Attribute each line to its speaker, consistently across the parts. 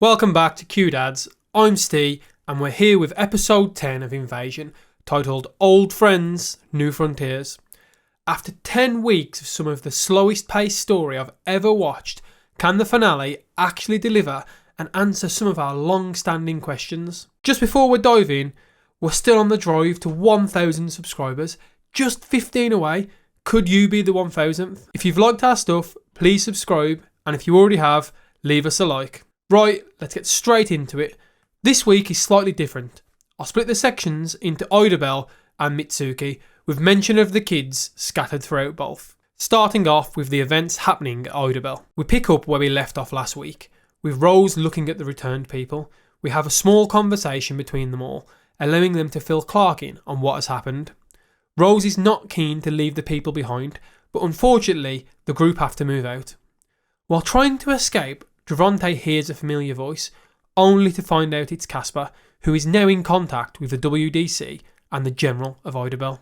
Speaker 1: Welcome back to Q-Dads. I'm Steve, and we're here with episode 10 of Invasion, titled Old Friends, New Frontiers. After 10 weeks of some of the slowest paced story I've ever watched, can the finale actually deliver and answer some of our long-standing questions? Just before we dive in, we're still on the drive to 1,000 subscribers, just 15 away. Could you be the 1,000th? If you've liked our stuff, please subscribe, and if you already have, leave us a like. Right, let's get straight into it. This week is slightly different. I'll split the sections into Idabel and Mitsuki, with mention of the kids scattered throughout both. Starting off with the events happening at Idabel. We pick up where we left off last week, with Rose looking at the returned people. We have a small conversation between them all, allowing them to fill Clark in on what has happened. Rose is not keen to leave the people behind, but unfortunately the group have to move out. While trying to escape, Travon hears a familiar voice, only to find out it's Casper, who is now in contact with the WDC and the General of Idabel.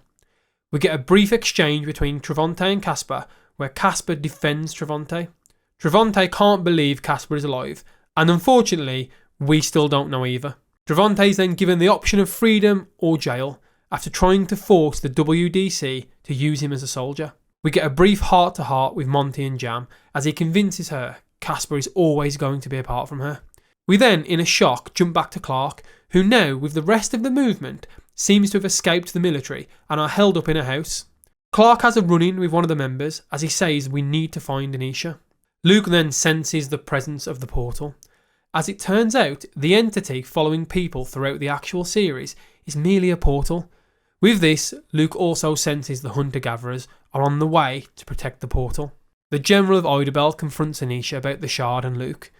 Speaker 1: We get a brief exchange between Travon and Casper, where Casper defends Travon. Travon can't believe Casper is alive, and unfortunately, we still don't know either. Travon is then given the option of freedom or jail, after trying to force the WDC to use him as a soldier. We get a brief heart-to-heart with Monty and Jam, as he convinces her Casper is always going to be apart from her. We then, in a shock, jump back to Clark, who now, with the rest of the movement, seems to have escaped the military and are held up in a house. Clark has a run-in with one of the members, as he says we need to find Anisha. Luke then senses the presence of the portal. As it turns out, the entity following people throughout the actual series is merely a portal. With this, Luke also senses the hunter-gatherers are on the way to protect the portal. The General of Idabel confronts Anisha about the shard and Luke,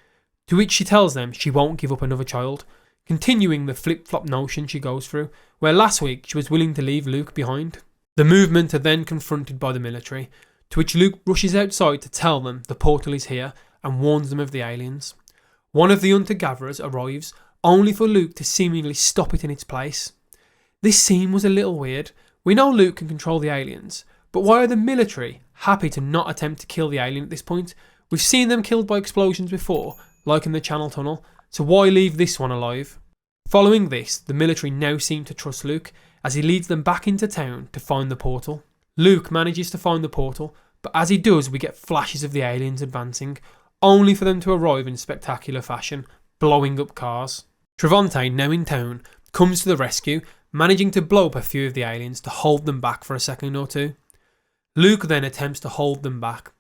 Speaker 1: to which she tells them she won't give up another child, continuing the flip-flop notion she goes through, where last week she was willing to leave Luke behind. The movement are then confronted by the military, to which Luke rushes outside to tell them the portal is here and warns them of the aliens. One of the hunter-gatherers arrives, only for Luke to seemingly stop it in its place. This scene was a little weird. We know Luke can control the aliens, but why are the military happy to not attempt to kill the alien at this point? We've seen them killed by explosions before, like in the Channel Tunnel, so why leave this one alive? Following this, the military now seem to trust Luke, as he leads them back into town to find the portal. Luke manages to find the portal, but as he does we get flashes of the aliens advancing, only for them to arrive in spectacular fashion, blowing up cars. Travon, now in town, comes to the rescue, managing to blow up a few of the aliens to hold them back for a second or two. Luke then attempts to hold them back.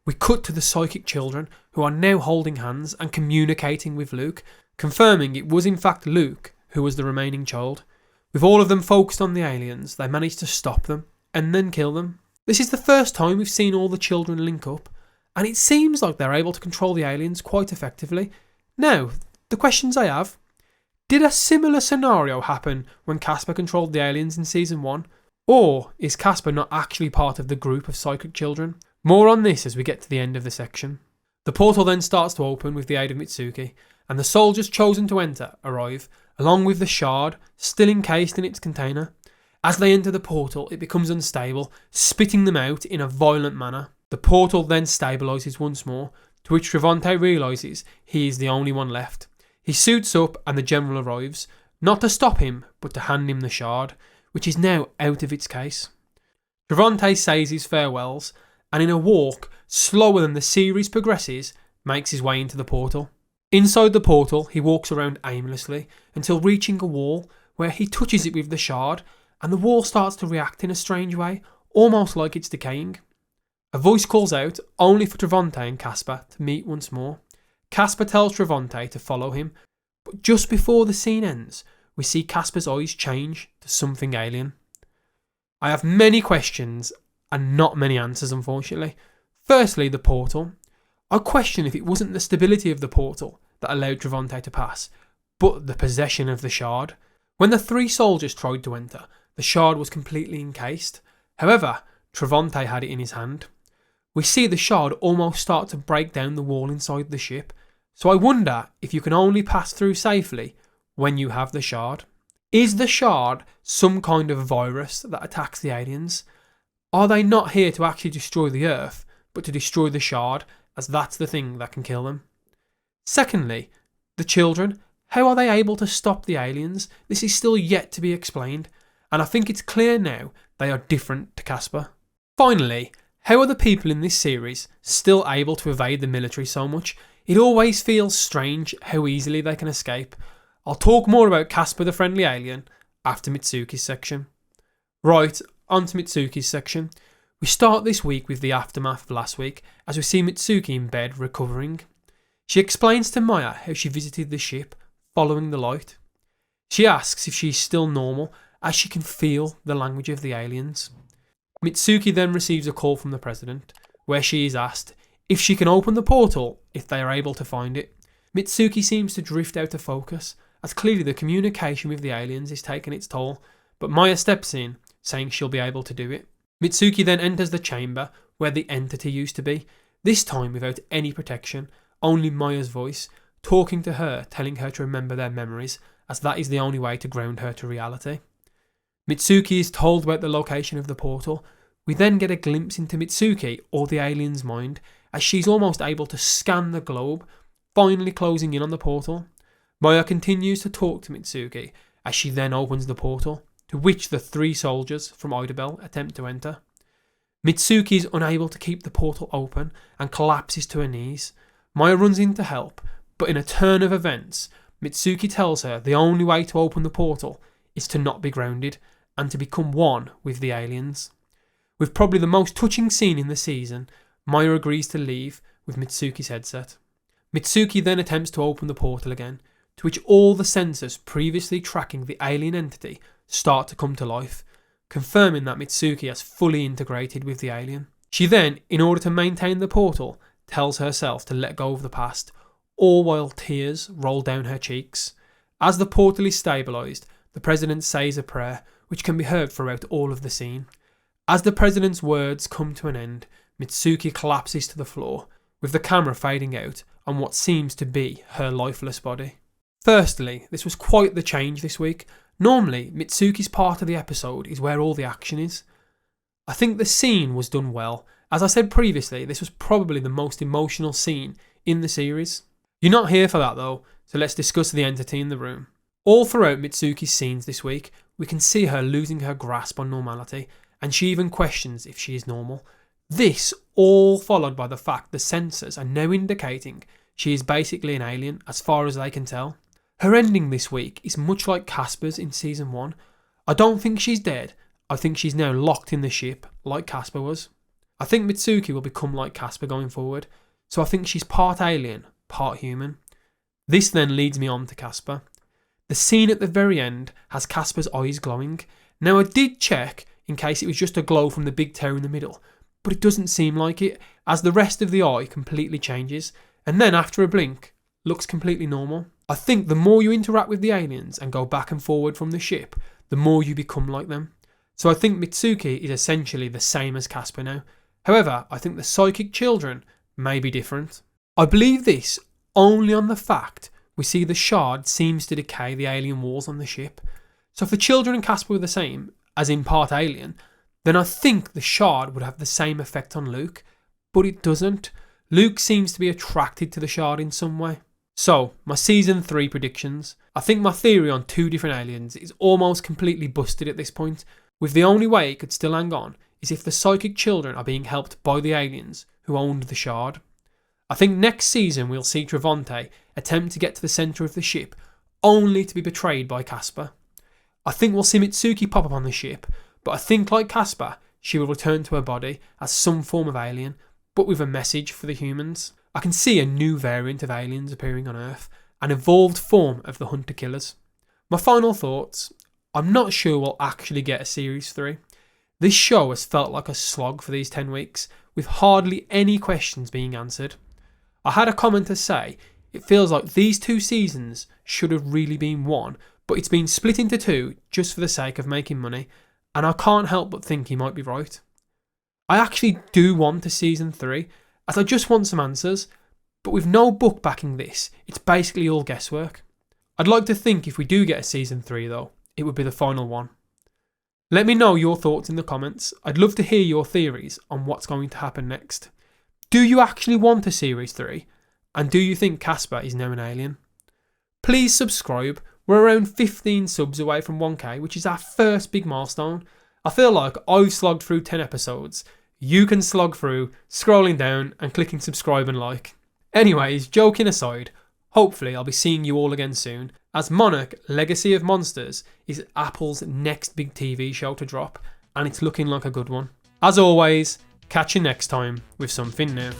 Speaker 1: We cut to the psychic children, who are now holding hands and communicating with Luke, confirming it was in fact Luke who was the remaining child. With all of them focused on the aliens, they manage to stop them and then kill them. This is the first time we've seen all the children link up, and it seems like they're able to control the aliens quite effectively. Now, the questions I have: did a similar scenario happen when Casper controlled the aliens in Season 1? Or is Casper not actually part of the group of psychic children? More on this as we get to the end of the section. The portal then starts to open with the aid of Mitsuki, and the soldiers chosen to enter arrive, along with the shard, still encased in its container. As they enter the portal, it becomes unstable, spitting them out in a violent manner. The portal then stabilises once more, to which Travon realises he is the only one left. He suits up and the General arrives, not to stop him, but to hand him the shard, which is now out of its case. Travon says his farewells, and in a walk, slower than the series progresses, makes his way into the portal. Inside the portal, he walks around aimlessly, until reaching a wall, where he touches it with the shard, and the wall starts to react in a strange way, almost like it's decaying. A voice calls out, only for Travon and Casper to meet once more. Casper tells Travon to follow him, but just before the scene ends, we see Casper's eyes change to something alien. I have many questions and not many answers, unfortunately. Firstly, the portal. I question if it wasn't the stability of the portal that allowed Travon to pass, but the possession of the shard. When the three soldiers tried to enter, the shard was completely encased. However, Travon had it in his hand. We see the shard almost start to break down the wall inside the ship, so I wonder if you can only pass through safely when you have the shard. Is the shard some kind of virus that attacks the aliens? Are they not here to actually destroy the Earth, but to destroy the shard, as that's the thing that can kill them? Secondly, The children, how are they able to stop the aliens? This is still yet to be explained, and I think it's clear now they are different to Casper. Finally, how are the people in this series still able to evade the military so much? It always feels strange how easily they can escape. I'll talk more about Casper the Friendly Alien after Mitsuki's section. Right, on to Mitsuki's section. We start this week with the aftermath of last week as we see Mitsuki in bed recovering. She explains to Maya how she visited the ship following the light. She asks if she's still normal as she can feel the language of the aliens. Mitsuki then receives a call from the president where she is asked if she can open the portal if they are able to find it. Mitsuki seems to drift out of focus as clearly the communication with the aliens is taking its toll, but Maya steps in saying she'll be able to do it. Mitsuki then enters the chamber where the entity used to be, this time without any protection, only Maya's voice, talking to her, telling her to remember their memories, as that is the only way to ground her to reality. Mitsuki is told about the location of the portal. We then get a glimpse into Mitsuki, or the alien's mind, as she's almost able to scan the globe, finally closing in on the portal. Maya continues to talk to Mitsuki, as she then opens the portal, to which the 3 soldiers from Idabel attempt to enter. Mitsuki is unable to keep the portal open and collapses to her knees. Maya runs in to help, but in a turn of events, Mitsuki tells her the only way to open the portal is to not be grounded and to become one with the aliens. With probably the most touching scene in the season, Maya agrees to leave with Mitsuki's headset. Mitsuki then attempts to open the portal again, to which all the sensors previously tracking the alien entity start to come to life, confirming that Mitsuki has fully integrated with the alien. She then, in order to maintain the portal, tells herself to let go of the past, all while tears roll down her cheeks. As the portal is stabilised, the president says a prayer, which can be heard throughout all of the scene. As the president's words come to an end, Mitsuki collapses to the floor, with the camera fading out on what seems to be her lifeless body. Firstly, this was quite the change this week. Normally, Mitsuki's part of the episode is where all the action is. I think the scene was done well. As I said previously, this was probably the most emotional scene in the series. You're not here for that though, so let's discuss the entity in the room. All throughout Mitsuki's scenes this week, we can see her losing her grasp on normality, and she even questions if she is normal. This all followed by the fact the sensors are now indicating she is basically an alien as far as they can tell. Her ending this week is much like Casper's in season 1. I don't think she's dead, I think she's now locked in the ship like Casper was. I think Mitsuki will become like Casper going forward, so I think she's part alien, part human. This then leads me on to Casper. The scene at the very end has Casper's eyes glowing. Now I did check in case it was just a glow from the big tear in the middle, but it doesn't seem like it, as the rest of the eye completely changes, and then after a blink, looks completely normal. I think the more you interact with the aliens and go back and forward from the ship, the more you become like them. So I think Mitsuki is essentially the same as Casper now. However, I think the psychic children may be different. I believe this only on the fact we see the shard seems to decay the alien walls on the ship. So if the children and Casper were the same, as in part alien, then I think the shard would have the same effect on Luke, but it doesn't. Luke seems to be attracted to the shard in some way. So, my season 3 predictions. I think my theory on 2 different aliens is almost completely busted at this point, with the only way it could still hang on is if the psychic children are being helped by the aliens who owned the shard. I think next season we'll see Travon attempt to get to the centre of the ship, only to be betrayed by Casper. I think we'll see Mitsuki pop up on the ship, but I think like Casper, she will return to her body as some form of alien, but with a message for the humans. I can see a new variant of aliens appearing on Earth, an evolved form of the hunter-killers. My final thoughts. I'm not sure we'll actually get a Series 3. This show has felt like a slog for these 10 weeks, with hardly any questions being answered. I had a commenter say, it feels like these 2 seasons should have really been one, but it's been split into 2 just for the sake of making money, and I can't help but think he might be right. I actually do want a season 3, as I just want some answers, but with no book backing this, it's basically all guesswork. I'd like to think if we do get a season 3 though, it would be the final one. Let me know your thoughts in the comments. I'd love to hear your theories on what's going to happen next. Do you actually want a series 3? And do you think Casper is now an alien? please subscribe. We're around 15 subs away from 1k, which is our first big milestone. I feel like I've slogged through 10 episodes. You can slog through scrolling down and clicking subscribe and like. Anyways, joking aside, hopefully I'll be seeing you all again soon, as Monarch Legacy of Monsters is Apple's next big TV show to drop, and it's looking like a good one. As always, catch you next time with something new.